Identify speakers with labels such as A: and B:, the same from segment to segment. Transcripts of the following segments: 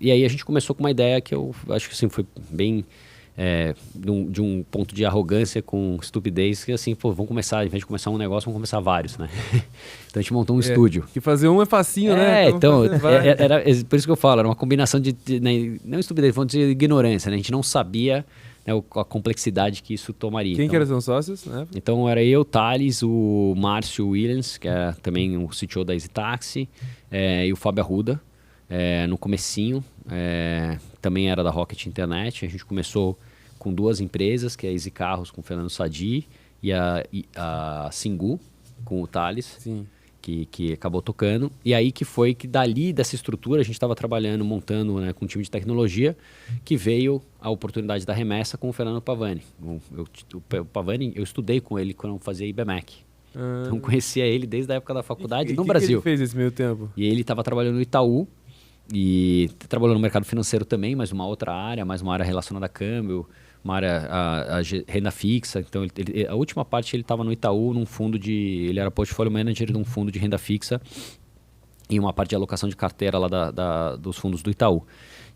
A: E aí a gente começou com uma ideia que eu acho que assim, foi bem... de um ponto de arrogância com estupidez, que assim, pô, vamos começar, ao invés de começar um negócio, vamos começar vários, né? Então a gente montou um estúdio.
B: Que fazer um é facinho, né?
A: Então, era por isso que eu falo, era uma combinação de né, não estupidez, vamos dizer ignorância, né? A gente não sabia, né, a complexidade que isso tomaria.
B: Quem
A: então,
B: que eram os sócios, né?
A: Então era eu, Thales, o Márcio Williams, que é também o CTO da EasyTaxi, e o Fábio Arruda, no comecinho, também era da Rocket Internet. A gente começou com 2 empresas, que é a Easy Carros com o Fernando Sadi e a Singu com o Thales.
B: Sim.
A: Que acabou tocando. E aí que foi que dali dessa estrutura a gente estava trabalhando, montando, né, com um time de tecnologia, que veio a oportunidade da remessa com o Fernando Pavani. O Pavani, eu estudei com ele quando eu fazia IBMEC. Então conhecia ele desde a época da faculdade no Brasil.
B: O que ele fez esse meio tempo?
A: E ele estava trabalhando no Itaú e trabalhou no mercado financeiro também, mas uma outra área, mais uma área relacionada a câmbio, uma área a renda fixa. Então a última parte ele estava no Itaú, num fundo ele era portfólio manager de um fundo de renda fixa e uma parte de alocação de carteira lá dos fundos do Itaú.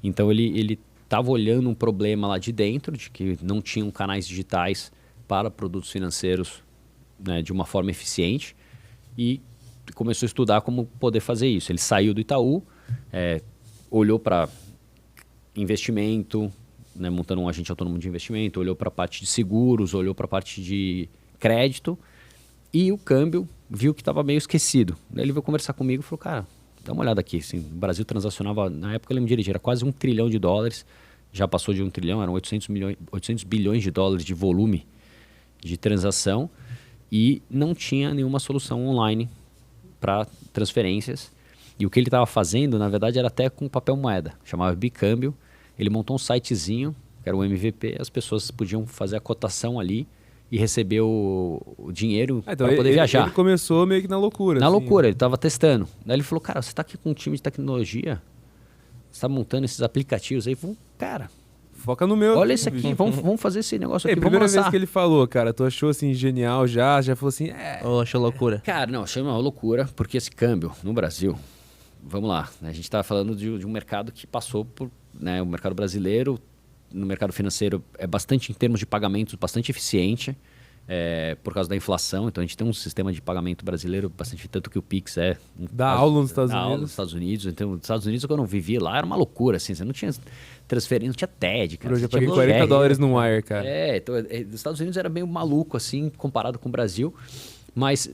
A: Então ele estava olhando um problema lá de dentro, de que não tinham canais digitais para produtos financeiros, né, de uma forma eficiente, e começou a estudar como poder fazer isso. Ele saiu do Itaú, olhou para investimento, né, montando um agente autônomo de investimento, olhou para a parte de seguros, olhou para a parte de crédito, e o câmbio viu que estava meio esquecido. Daí ele veio conversar comigo e falou, cara, dá uma olhada aqui. Assim, o Brasil transacionava, na época eu lembro direitinho, era quase $1 trilhão, já passou de 1 trilhão, eram 800 bilhões de dólares de volume de transação, e não tinha nenhuma solução online para transferências. E o que ele estava fazendo, na verdade, era até com papel moeda, chamava Bicâmbio. Ele montou um sitezinho, que era o MVP, as pessoas podiam fazer a cotação ali e receber o dinheiro para poder viajar.
B: Ele começou meio que na loucura.
A: Na
B: assim.
A: loucura, ele estava testando. Daí ele falou, cara, você está aqui com um time de tecnologia, você está montando esses aplicativos aí, cara,
B: foca no meu.
A: Olha esse aqui, vamos fazer esse negócio aqui, vamos
B: primeira
A: lançar.
B: vez que ele falou, cara, tu achou assim genial já falou assim,
C: achou loucura?
A: Cara, não, achei uma loucura, porque esse câmbio no Brasil, vamos lá, né, a gente está falando de um mercado que passou por, né, o mercado brasileiro, no mercado financeiro é bastante, em termos de pagamentos, bastante eficiente, por causa da inflação. Então a gente tem um sistema de pagamento brasileiro bastante, tanto que o Pix
B: dá aula nos Estados
A: Unidos.
B: Aula
A: nos Estados Unidos. Então, nos Estados Unidos, quando eu vivi lá, era uma loucura, assim, você não tinha transferência, não tinha TED, cara.
B: Eu já paguei $40 no Wire, cara.
A: Então, os Estados Unidos era meio maluco, assim, comparado com o Brasil, mas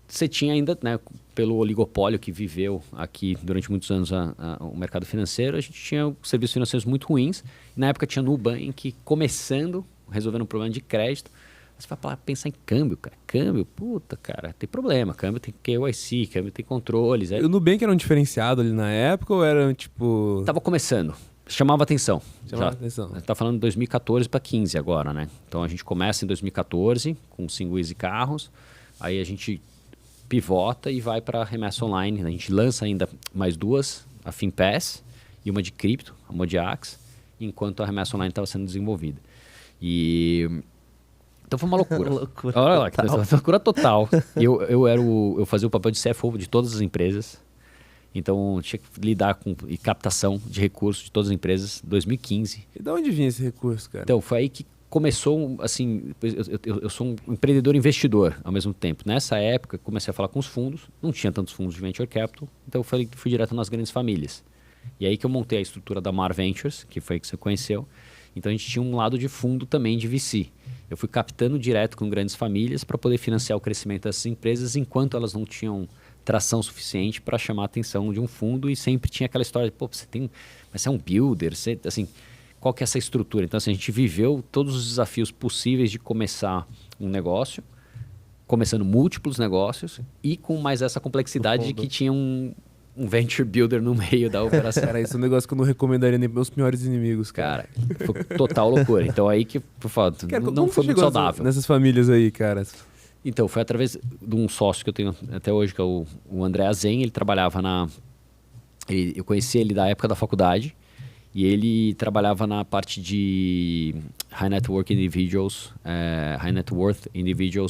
A: você tinha ainda, né, pelo oligopólio que viveu aqui durante muitos anos o mercado financeiro, a gente tinha serviços financeiros muito ruins. Na época tinha Nubank começando, resolvendo um problema de crédito. Você vai pensar em câmbio, cara. Câmbio, puta, cara, tem problema. Câmbio tem KYC, câmbio tem controles.
B: O Nubank era um diferenciado ali na época ou era tipo...
A: Tava começando. Chamava atenção.
B: Atenção.
A: Tá falando de 2014 para 15 agora, né? Então a gente começa em 2014 com o Singu Easy Carros. Aí a gente pivota e vai para remessa online. A gente lança ainda mais 2, a FinPass e uma de cripto, a Modiax, enquanto a remessa online estava sendo desenvolvida. Então foi uma loucura. Olha lá, uma loucura total. Eu fazia o papel de CFO de todas as empresas. Então tinha que lidar com captação de recursos de todas as empresas. 2015.
B: E de onde vinha esse recurso, cara?
A: Então foi aí que começou, assim, eu sou um empreendedor investidor ao mesmo tempo. Nessa época, comecei a falar com os fundos, não tinha tantos fundos de venture capital, então eu fui direto nas grandes famílias. E aí que eu montei a estrutura da Mar Ventures, que foi que você conheceu. Então a gente tinha um lado de fundo também de VC. Eu fui captando direto com grandes famílias para poder financiar o crescimento dessas empresas enquanto elas não tinham tração suficiente para chamar a atenção de um fundo, e sempre tinha aquela história de, pô, mas você é um builder, assim, qual que é essa estrutura? Então, assim, a gente viveu todos os desafios possíveis de começar um negócio, começando múltiplos negócios e com mais essa complexidade de que tinha um venture builder no meio da operação.
B: Cara, isso é um negócio que eu não recomendaria nem para meus piores inimigos, cara.
A: Foi total loucura. Então aí que, por fato, não foi muito saudável.
B: Nessas famílias aí, cara?
A: Então, foi através de um sócio que eu tenho até hoje, que é o André Azen. Ele trabalhava eu conheci ele da época da faculdade, e ele trabalhava na parte de High Net Worth Individuals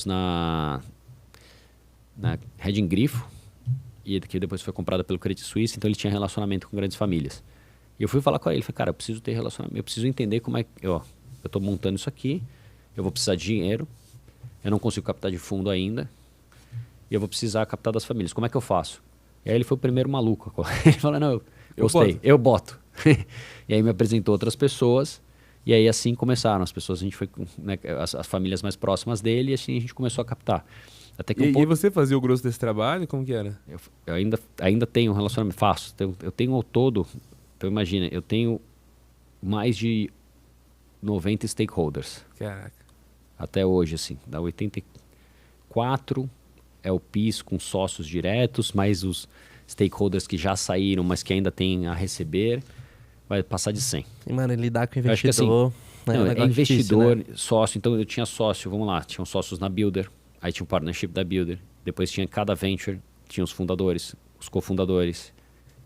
A: na Hedging Grifo, e que depois foi comprada pelo Credit Suisse. Então ele tinha relacionamento com grandes famílias. E eu fui falar com ele, falei, cara, eu preciso ter relacionamento, eu preciso entender como é que, eu tô montando isso aqui, eu vou precisar de dinheiro, eu não consigo captar de fundo ainda, e eu vou precisar captar das famílias, como é que eu faço? E aí ele foi o primeiro maluco, ele falou, não, eu gostei, eu boto. E aí me apresentou outras pessoas, e aí assim começaram as pessoas, a gente foi, né, as famílias mais próximas dele, e assim a gente começou a captar. Até que
B: E você fazia o grosso desse trabalho? Como que era?
A: Eu ainda tenho um relacionamento, faço, eu tenho ao todo, então imagina, eu tenho mais de 90 stakeholders.
B: Caraca.
A: Até hoje, assim, dá 84 LPs com sócios diretos, mais os stakeholders que já saíram, mas que ainda têm a receber, vai passar de 100.
C: E, mano, lidar com
A: Eu acho que, assim,
C: investidor... né,
A: não,
C: um
A: é
C: negócio
A: investidor,
C: difícil, né?
A: sócio, então eu tinha sócio, vamos lá, tinham sócios na Builder, aí tinha um partnership da Builder, depois tinha cada venture, tinha os fundadores, os cofundadores,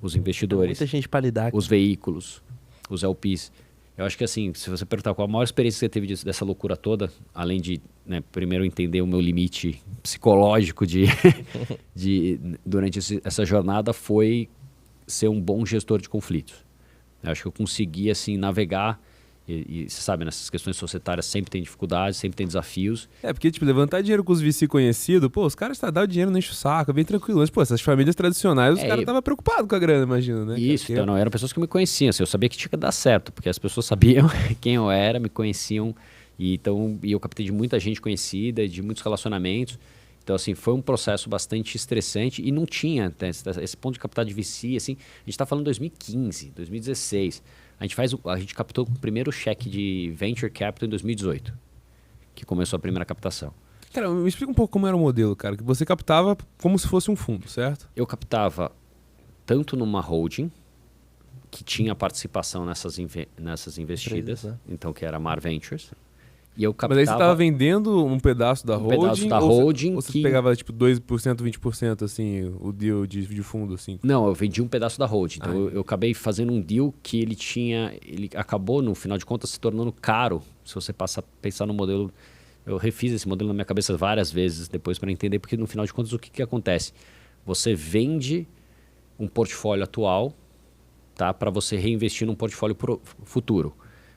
A: os investidores,
C: Muita gente pra lidar com.
A: os veículos, os LPs. Eu acho que assim, se você perguntar qual a maior experiência que você teve dessa loucura toda, além de, né, primeiro entender o meu limite psicológico durante essa jornada, foi ser um bom gestor de conflitos. Eu acho que eu consegui assim navegar e você sabe, nessas questões societárias sempre tem dificuldades, sempre tem desafios.
B: Porque, tipo, levantar dinheiro com os VC conhecidos, pô, os caras dão o dinheiro, não enche o saco, é bem tranquilo. Mas, pô, essas famílias tradicionais, os caras estavam preocupados com a grana, imagina, né?
A: Isso, então não, eram pessoas que me conheciam, assim, eu sabia que tinha que dar certo, porque as pessoas sabiam quem eu era, me conheciam, e eu captei de muita gente conhecida, de muitos relacionamentos. Então, assim, foi um processo bastante estressante e não tinha, né, esse ponto de captar de VC, assim, a gente está falando 2015, 2016. A gente captou o primeiro cheque de Venture Capital em 2018, que começou a primeira captação.
B: Cara, me explica um pouco como era o modelo, cara, que você captava como se fosse um fundo, certo?
A: Eu captava tanto numa holding, que tinha participação nessas investidas,
C: né?
A: então que era a Mar Ventures. E eu captava...
B: Mas aí você estava vendendo um pedaço da holding?
A: Pedaço da holding.
B: Ou você pegava tipo 2%, 20%, assim, o deal de fundo, assim?
A: Não, eu vendi um pedaço da holding. Então eu acabei fazendo um deal que ele acabou, no final de contas, se tornando caro. Se você pensar no modelo... Eu refiz esse modelo na minha cabeça várias vezes depois para entender, porque no final de contas o que acontece? Você vende um portfólio atual, tá, para você reinvestir num portfólio futuro.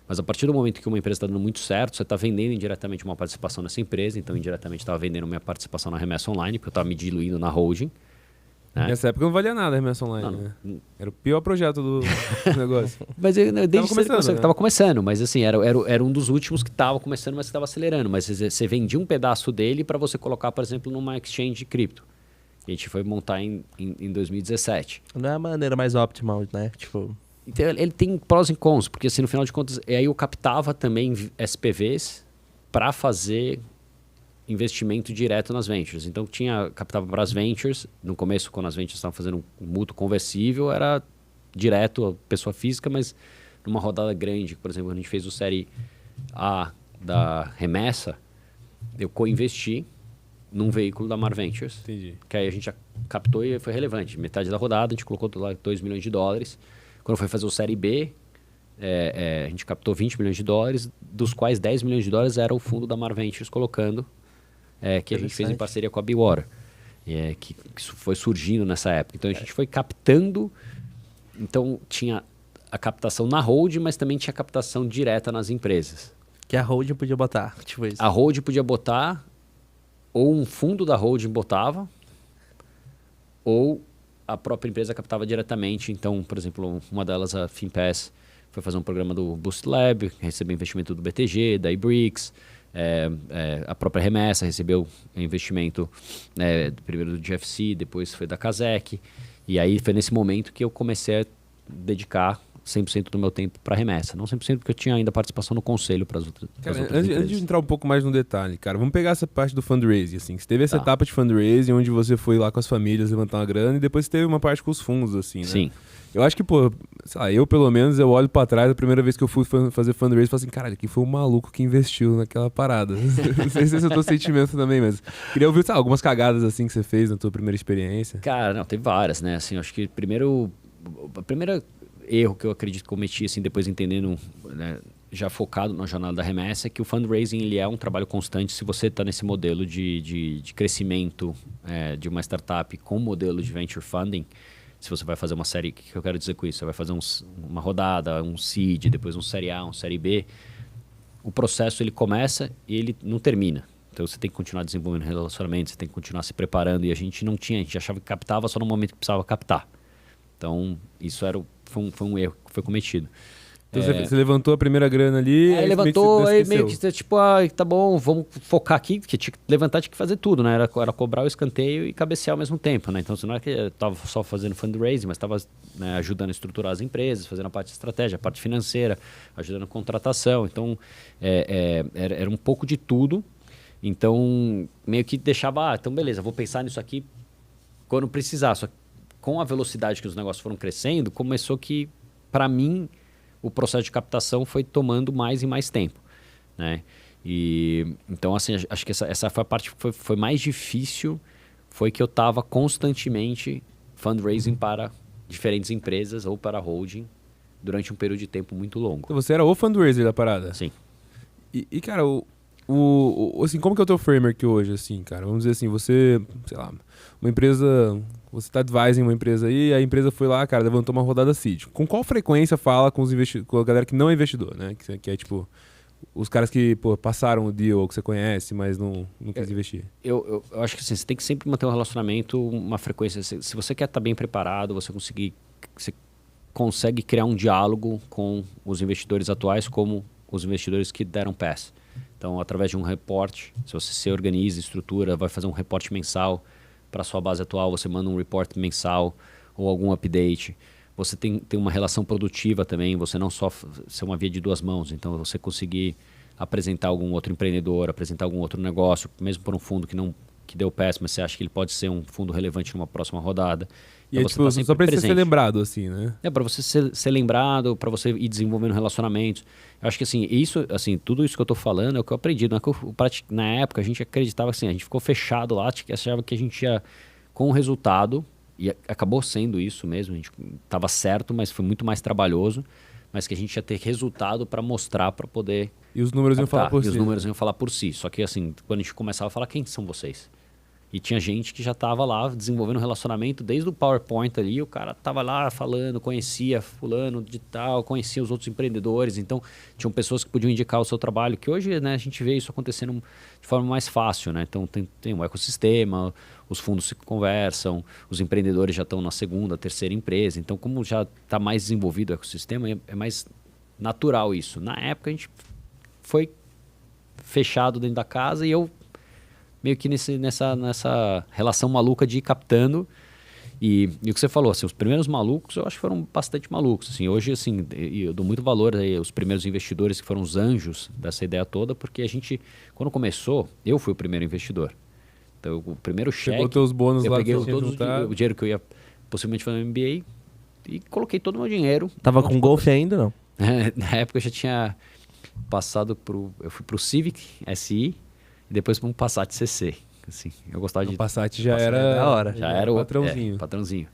A: Mas a partir do momento que uma empresa está dando muito certo, você está vendendo indiretamente uma participação nessa empresa, então indiretamente estava vendendo minha participação na Remessa Online, porque eu estava me diluindo na holding. Né?
B: Nessa época não valia nada a Remessa Online, né? Era o pior projeto do negócio.
A: Mas eu desde
B: começando, né?
A: Estava começando, mas assim, era um dos últimos que estava começando, mas que estava acelerando. Mas você vendia um pedaço dele para você colocar, por exemplo, numa exchange de cripto. E a gente foi montar em 2017.
C: Não é a maneira mais optimal, né? Tipo...
A: Então, ele tem prós e cons, porque assim, no final de contas, aí eu captava também SPVs para fazer investimento direto nas ventures. Então captava para as ventures, no começo quando as ventures estavam fazendo um mútuo conversível, era direto a pessoa física, mas numa rodada grande, por exemplo, quando a gente fez o série A da Remessa, eu co-investi num veículo da Mar Ventures.
B: Entendi.
A: Que aí a gente já captou e foi relevante. Metade da rodada, a gente colocou lá $2 milhões. Quando foi fazer o série B, a gente captou $20 milhões, dos quais $10 milhões era o fundo da Mar Ventures colocando, que a gente fez em parceria com a Bewater, que isso foi surgindo nessa época. Então a gente foi captando, então tinha a captação na hold, mas também tinha a captação direta nas empresas.
C: Que a holding podia botar, tipo isso.
A: A hold podia botar, ou um fundo da holding botava, ou a própria empresa captava diretamente. Então, por exemplo, uma delas, a Finpass, foi fazer um programa do Boost Lab, recebeu investimento do BTG, da iBricks, a própria Remessa recebeu investimento primeiro do GFC, depois foi da Kazek. E aí foi nesse momento que eu comecei a dedicar 100% do meu tempo para Remessa. Não 100% porque eu tinha ainda participação no conselho para as outras
B: Antes de entrar um pouco mais no detalhe, cara, vamos pegar essa parte do fundraising, assim. Você teve essa etapa de fundraising onde você foi lá com as famílias levantar uma grana e depois você teve uma parte com os fundos, assim, né?
A: Sim.
B: Eu acho que, pô, sei lá, eu pelo menos, eu olho pra trás, a primeira vez que eu fui fazer fundraising, eu falo assim, caralho, quem foi o maluco que investiu naquela parada? Não sei se é o teu sentimento também, mas queria ouvir, sabe, algumas cagadas, assim, que você fez na tua primeira experiência.
A: Cara, não, teve várias, né? Assim, acho que a primeira erro que eu acredito que cometi, assim, depois entendendo, né, já focado na jornada da Remessa, é que o fundraising ele é um trabalho constante. Se você está nesse modelo de crescimento de uma startup com modelo de venture funding, Se você vai fazer uma série, o que eu quero dizer com isso? Você vai fazer uma rodada, um seed, depois um série A, um série B. O processo ele começa e ele não termina. Então você tem que continuar desenvolvendo relacionamentos, você tem que continuar se preparando. E a gente não tinha, a gente achava que captava só no momento que precisava captar. Então isso foi um erro que foi cometido.
B: Então você levantou a primeira grana ali.
A: Aí levantou, aí meio que tipo, tá bom, vamos focar aqui, porque tinha que levantar, tinha que fazer tudo, né? Era cobrar o escanteio e cabecear ao mesmo tempo, né? Então, não é que eu tava só fazendo fundraising, mas estava, né, ajudando a estruturar as empresas, fazendo a parte de estratégia, a parte financeira, ajudando a contratação. Então, era um pouco de tudo. Então, meio que deixava, então beleza, vou pensar nisso aqui quando precisar. Só que com a velocidade que os negócios foram crescendo, começou que, para mim, o processo de captação foi tomando mais e mais tempo, né? E então, assim, acho que essa foi a parte que foi mais difícil, foi que eu estava constantemente fundraising para diferentes empresas ou para holding durante um período de tempo muito longo.
B: Então você era o fundraiser da parada?
A: Sim.
B: E cara, assim, como que é o teu framework hoje, assim, cara? Vamos dizer assim, você, sei lá, uma empresa, você tá advising uma empresa aí, a empresa foi lá, cara, levantou uma rodada seed. Com qual frequência fala com com a galera que não é investidor, né? Que é tipo, os caras que, pô, passaram o deal ou que você conhece, mas não quis investir.
A: Eu acho que assim, você tem que sempre manter um relacionamento, uma frequência. Se você quer estar bem preparado, você consegue criar um diálogo com os investidores atuais como os investidores que deram pass. Então, através de um reporte, se você se organiza, estrutura, vai fazer um reporte mensal para a sua base atual, você manda um report mensal ou algum update. Você tem uma relação produtiva também, você não só ser uma via de duas mãos. Então, você conseguir apresentar algum outro empreendedor, apresentar algum outro negócio, mesmo por um fundo que deu pass, mas você acha que ele pode ser um fundo relevante numa próxima rodada.
B: E
A: então,
B: é, tipo, só pra ser lembrado, assim, né?
A: É, para você ser lembrado, para você ir desenvolvendo relacionamentos. Eu acho que, assim, tudo isso que eu tô falando é o que eu aprendi. Não é que na época, a gente acreditava assim, a gente ficou fechado lá, achava que a gente ia com o resultado, e acabou sendo isso mesmo, a gente tava certo, mas foi muito mais trabalhoso, mas que a gente ia ter resultado para mostrar, para poder...
B: E os números iam falar por si.
A: E os números iam falar por si. Só que, assim, quando a gente começava a falar, quem são vocês? E tinha gente que já estava lá desenvolvendo um relacionamento desde o PowerPoint ali, o cara estava lá falando, conhecia fulano de tal, conhecia os outros empreendedores, então tinham pessoas que podiam indicar o seu trabalho, que hoje, né, a gente vê isso acontecendo de forma mais fácil, né? Então tem um ecossistema, os fundos se conversam, os empreendedores já estão na segunda, terceira empresa, então como já está mais desenvolvido o ecossistema, é mais natural isso. Na época a gente foi fechado dentro da casa e eu meio que nessa relação maluca de ir captando. E o que você falou, assim, os primeiros malucos, eu acho que foram bastante malucos. Assim, hoje, assim, eu dou muito valor aí aos primeiros investidores que foram os anjos dessa ideia toda, porque a gente, quando começou, eu fui o primeiro investidor. Então, o primeiro cheque...
B: Pegou teus bônus
A: eu
B: lá.
A: peguei o dinheiro que eu ia possivelmente fazer no MBA e coloquei todo o meu dinheiro.
C: Tava com Golf ainda, não?
A: Na época eu já tinha passado eu fui pro Civic SI, e depois para um Passat CC. Assim, eu gostava de...
B: O Passat já era
C: da hora.
A: Já era o
B: patrãozinho.
A: Patrãozinho.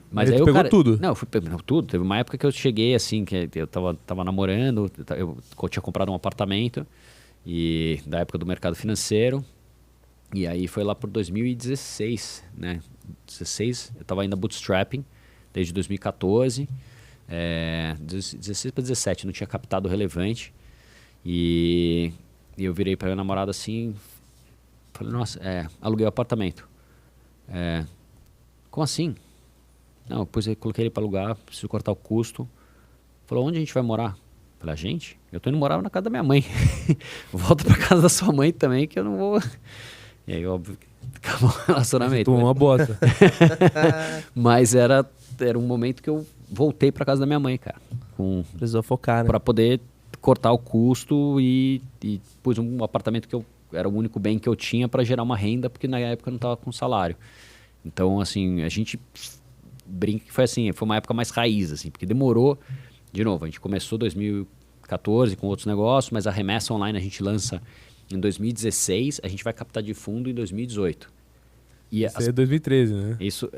B: Mas
A: aí
B: tu pegou tudo?
A: Não, eu fui pegando tudo. Teve uma época que eu cheguei assim, que eu tava namorando, eu tinha comprado um apartamento, e da época do mercado financeiro, e aí foi lá por 2016, né? 16, eu tava ainda bootstrapping, desde 2014, 16 para 17, não tinha captado relevante, e eu virei para minha namorada assim, falei, nossa, aluguei o apartamento. Como assim? Não, depois eu coloquei ele para alugar, preciso cortar o custo. Falou, onde a gente vai morar? Falei, a gente? Eu tô indo morar na casa da minha mãe. Volta para casa da sua mãe também, que eu não vou... E aí, óbvio, acabou o relacionamento.
B: Tomou uma bota.
A: Mas era um momento que eu voltei para casa da minha mãe, cara.
C: Precisou focar, né?
A: Para poder cortar o custo e pus um apartamento que era o único bem que eu tinha para gerar uma renda, porque na época eu não estava com salário. Então, assim, a gente brinca que foi assim, foi uma época mais raiz, assim, porque demorou. De novo, a gente começou em 2014 com outros negócios, mas a remessa online a gente lança em 2016, a gente vai captar de fundo em 2018.
B: Isso é 2013, né?
A: Isso,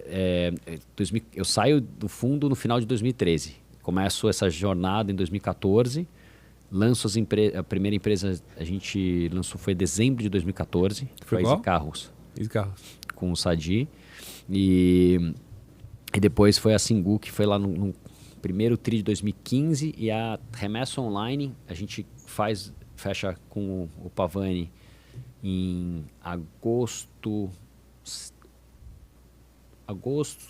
A: eu saio do fundo no final de 2013. Começo essa jornada em 2014, lanço a primeira empresa, a gente lançou foi em dezembro de 2014,
B: foi
A: a
B: qual?
A: Easy Carros.
B: Easy Carros.
A: Com o Sadi. E E depois foi a Singu, que foi lá no primeiro tri de 2015, e a Remessa Online, a gente fecha com o Pavani em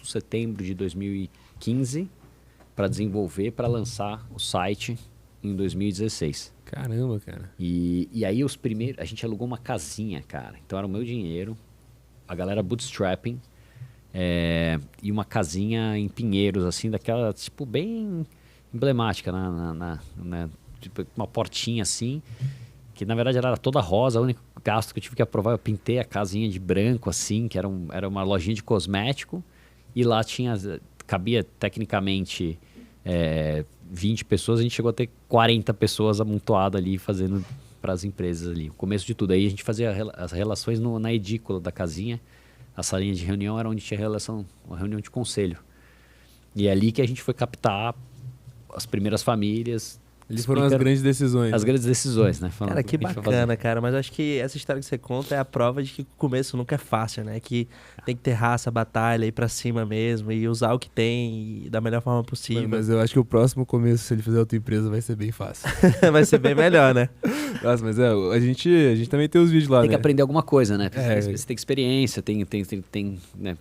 A: setembro de 2015, para desenvolver, para lançar o site em 2016.
B: Caramba, cara.
A: E aí a gente alugou uma casinha, cara. Então era o meu dinheiro, a galera bootstrapping, e uma casinha em Pinheiros, assim, daquela, tipo, bem emblemática, tipo, uma portinha assim, que na verdade ela era toda rosa. O único gasto que eu tive que aprovar, eu pintei a casinha de branco, assim, que era uma lojinha de cosmético, e lá cabia tecnicamente 20 pessoas, a gente chegou a ter 40 pessoas amontoadas ali fazendo para as empresas ali. O começo de tudo. Aí a gente fazia as relações na edícula da casinha. A salinha de reunião era onde tinha uma reunião de conselho. E é ali que a gente foi captar as primeiras famílias.
B: Eles foram as grandes decisões.
A: As grandes decisões, né?
C: Cara, que bacana, cara. Mas eu acho que essa história que você conta é a prova de que o começo nunca é fácil, né? Que tem que ter raça, batalha, ir pra cima mesmo e usar o que tem da melhor forma possível.
B: Mas eu acho que o próximo começo, se ele fizer outra empresa, vai ser bem fácil.
C: Vai ser bem melhor, né?
B: Nossa, mas a gente também tem os vídeos lá,
A: tem
B: né?
A: que aprender alguma coisa, né? Você tem experiência, né?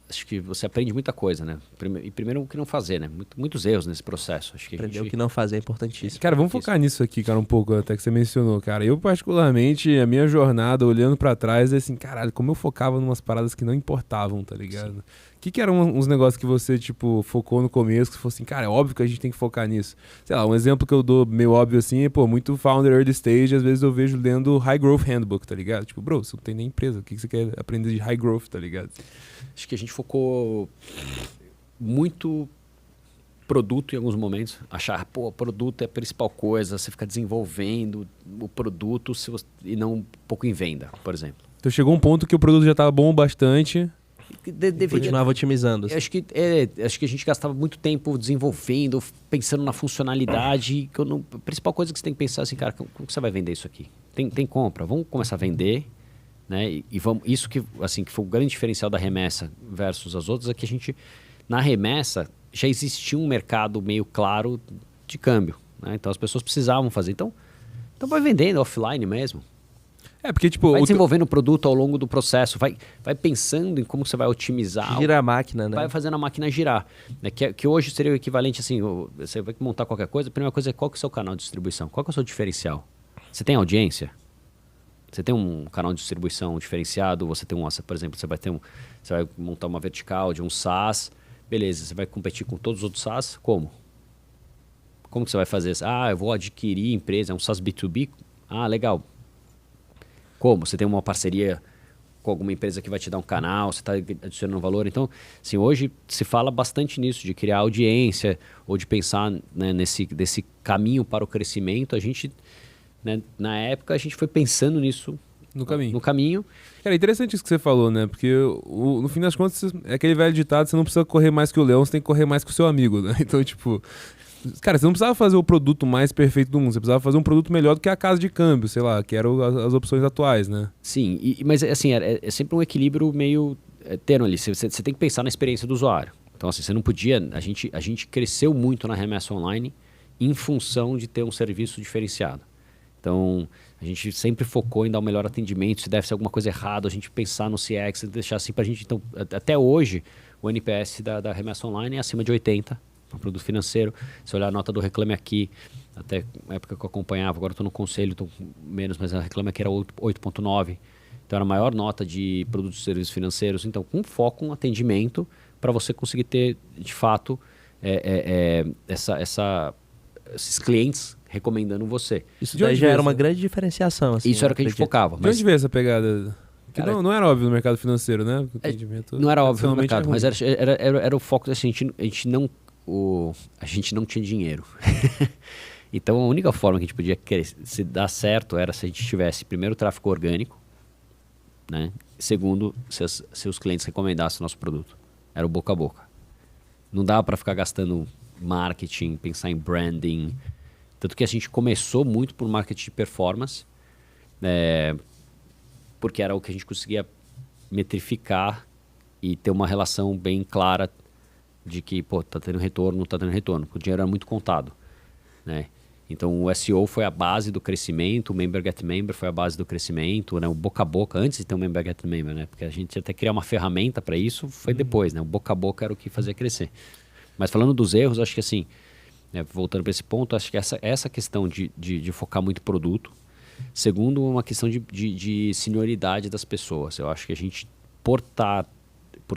A: Acho que você aprende muita coisa, né? E primeiro o que não fazer, né? Muitos erros nesse processo. Acho que
C: aprender o que não fazer é importantíssimo.
B: Cara, vamos focar nisso aqui, cara, um pouco, até que você mencionou, cara. Eu, particularmente, a minha jornada, olhando pra trás, é assim, caralho, como eu focava em umas paradas que não importavam, tá ligado? Sim. O que eram uns negócios que você, tipo, focou no começo, que você falou assim, cara, é óbvio que a gente tem que focar nisso. Sei lá, um exemplo que eu dou meio óbvio assim é, muito founder early stage, às vezes eu vejo lendo High Growth Handbook, tá ligado? Tipo, bro, você não tem nem empresa, o que você quer aprender de High Growth, tá ligado?
A: Acho que a gente focou muito produto em alguns momentos. Achar, produto é a principal coisa, você fica desenvolvendo o produto e não um pouco em venda, por exemplo.
B: Então chegou um ponto que o produto já estava bom bastante.
C: Continuava otimizando.
A: Acho que a gente gastava muito tempo desenvolvendo, pensando na funcionalidade. A principal coisa que você tem que pensar é assim, cara, como que você vai vender isso aqui? Tem compra, vamos começar a vender, né? E vamos, isso que foi o grande diferencial da remessa versus as outras, é que a gente, na remessa, já existia um mercado meio claro de câmbio, né? Então as pessoas precisavam fazer. Então vai vendendo offline mesmo.
B: Porque, tipo...
A: Vai desenvolvendo o produto ao longo do processo, vai pensando em como você vai otimizar.
C: Gira a máquina, né?
A: Vai fazendo a máquina girar. Né? Que hoje seria o equivalente, assim, você vai montar qualquer coisa, a primeira coisa é qual que é o seu canal de distribuição, qual que é o seu diferencial. Você tem audiência? Você tem um canal de distribuição diferenciado? Você tem por exemplo, você vai montar uma vertical de um SaaS, beleza, você vai competir com todos os outros SaaS, como? Como que você vai fazer? Eu vou adquirir empresa, é um SaaS B2B? Legal. Como? Você tem uma parceria com alguma empresa que vai te dar um canal, você está adicionando valor. Então, assim, hoje se fala bastante nisso, de criar audiência ou de pensar, né, desse caminho para o crescimento. A gente, né, na época, a gente foi pensando nisso no caminho.
B: Cara, é interessante isso que você falou, né? Porque no fim das contas, é aquele velho ditado, você não precisa correr mais que o leão, você tem que correr mais que o seu amigo, né? Então, tipo... Cara, você não precisava fazer o produto mais perfeito do mundo, você precisava fazer um produto melhor do que a casa de câmbio, sei lá, que eram as opções atuais, né?
A: Sim, mas assim, é sempre um equilíbrio meio terno ali. Você tem que pensar na experiência do usuário. Então, assim, você não podia... A gente cresceu muito na remessa online em função de ter um serviço diferenciado. Então, a gente sempre focou em dar o melhor atendimento. Se deve ser alguma coisa errada, a gente pensar no CX, deixar assim pra gente... Então, até hoje, o NPS da remessa online é acima de 80. Um produto financeiro, se olhar a nota do Reclame Aqui, até na época que eu acompanhava, agora estou no conselho, estou menos, mas a Reclame Aqui era 8.9, então era a maior nota de produtos e serviços financeiros. Então, com foco, um atendimento, para você conseguir ter, de fato, esses clientes recomendando você.
C: Isso daí já era uma grande diferenciação. Assim,
A: isso era o que a gente focava.
B: De onde veio essa pegada? Que não era óbvio no mercado financeiro, né? O atendimento
A: não era óbvio no mercado, mas era o foco, assim, a gente não tinha dinheiro. Então a única forma que a gente podia se dar certo era se a gente tivesse, primeiro, tráfego orgânico, né? Segundo, se os clientes recomendassem o nosso produto. Era o boca a boca. Não dava para ficar gastando marketing, pensar em branding. Tanto que a gente começou muito por marketing de performance, porque era o que a gente conseguia metrificar e ter uma relação bem clara de que, pô, tá tendo retorno, tá tendo retorno, porque o dinheiro era muito contado, né? Então o SEO foi a base do crescimento, o Member Get Member foi a base do crescimento, né? O boca a boca, antes de ter o Member Get Member, né? Porque a gente até criar uma ferramenta para isso foi depois, né? O boca a boca era o que fazia crescer. Mas falando dos erros, acho que assim, né, voltando para esse ponto, acho que essa questão de focar muito em produto. Segundo, uma questão de senioridade das pessoas. Eu acho que a gente, por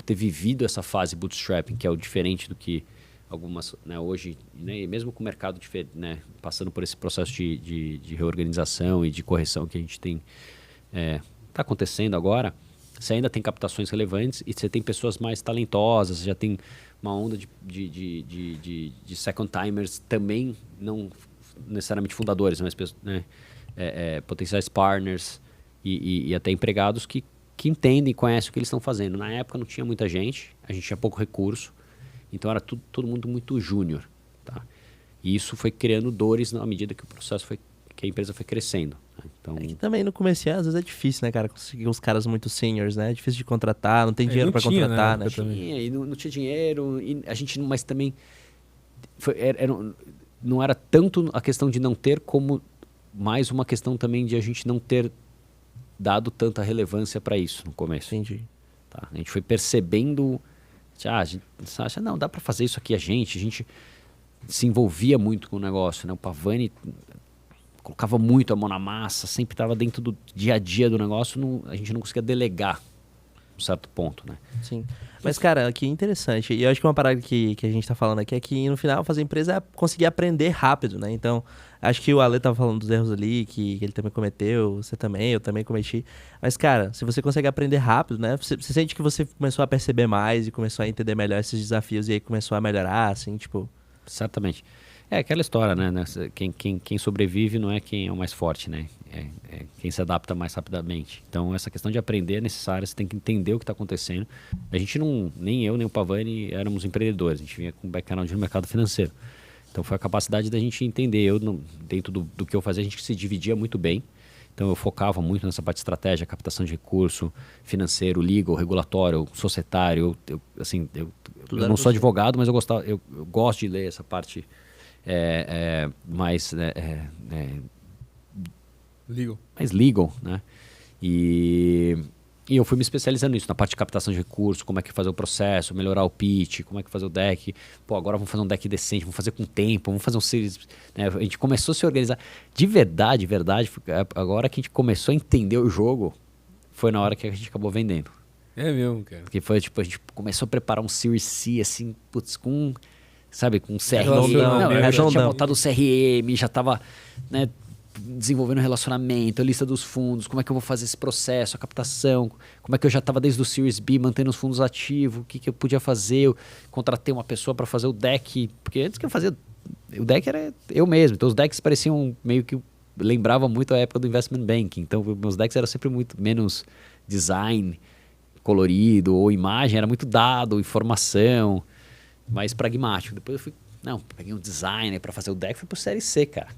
A: ter vivido essa fase bootstrapping, que é o diferente do que algumas, né, hoje, né, e mesmo com o mercado né, passando por esse processo de reorganização e de correção que a gente tem, está acontecendo agora, você ainda tem captações relevantes e você tem pessoas mais talentosas, você já tem uma onda de second timers também, não necessariamente fundadores, mas né, potenciais partners e até empregados que entendem e conhecem o que eles estão fazendo. Na época não tinha muita gente, a gente tinha pouco recurso, então era todo mundo muito júnior, tá? E isso foi criando dores na medida que que a empresa foi crescendo. Né? Então,
C: É que também no começo, às vezes é difícil, né, cara, conseguir uns caras muito seniors, né? É difícil de contratar, não tem dinheiro pra contratar, né?
A: E não tinha dinheiro, e a gente mas também não era tanto a questão de não ter, como mais uma questão também de a gente não ter dado tanta relevância para isso no começo.
C: Entendi.
A: Tá? A gente foi percebendo, a gente acha, não, dá para fazer isso aqui a gente se envolvia muito com o negócio, né? O Pavani colocava muito a mão na massa, sempre estava dentro do dia a dia do negócio, a gente não conseguia delegar um certo ponto, né?
C: Sim. Mas, cara, que interessante. E eu acho que uma parada que a gente tá falando aqui é que, no final, fazer empresa é conseguir aprender rápido, né? Então, acho que o Ale tava falando dos erros ali, que ele também cometeu, você também, eu também cometi. Mas, cara, se você consegue aprender rápido, né? Você sente que você começou a perceber mais e começou a entender melhor esses desafios e aí começou a melhorar, assim, tipo...
A: Certamente. É aquela história, né? Quem sobrevive não é quem é o mais forte, né? É quem se adapta mais rapidamente. Então, essa questão de aprender é necessária, você tem que entender o que está acontecendo. A gente nem eu, nem o Pavani éramos empreendedores, a gente vinha com background no mercado financeiro. Então, foi a capacidade da gente entender. Dentro do que eu fazia, a gente se dividia muito bem. Então, eu focava muito nessa parte de estratégia, captação de recurso, financeiro, legal, regulatório, societário. Eu não sou advogado, mas eu gosto de ler essa parte mais legal, né? E eu fui me especializando nisso, na parte de captação de recursos, como é que fazer o processo, melhorar o pitch, como é que fazer o deck. Pô, agora vamos fazer um deck decente, vamos fazer com tempo, vamos fazer um series, né? A gente começou a se organizar. De verdade, agora que a gente começou a entender o jogo, foi na hora que a gente acabou vendendo.
B: É mesmo, cara.
A: Porque foi, tipo, a gente começou a preparar um Series C, assim, putz, com CRM. Eu já tinha botado o CRM, já tava, né, desenvolvendo relacionamento, a lista dos fundos, como é que eu vou fazer esse processo, a captação, como é que eu já estava desde o Series B mantendo os fundos ativos, o que eu podia fazer, eu contratei uma pessoa para fazer o deck, porque antes que eu fazia, o deck era eu mesmo, então os decks pareciam meio que, lembrava muito a época do investment banking, então meus decks eram sempre muito menos design colorido ou imagem, era muito dado, informação, mais pragmático. Depois eu peguei um designer para fazer o deck, fui pro Série C, cara.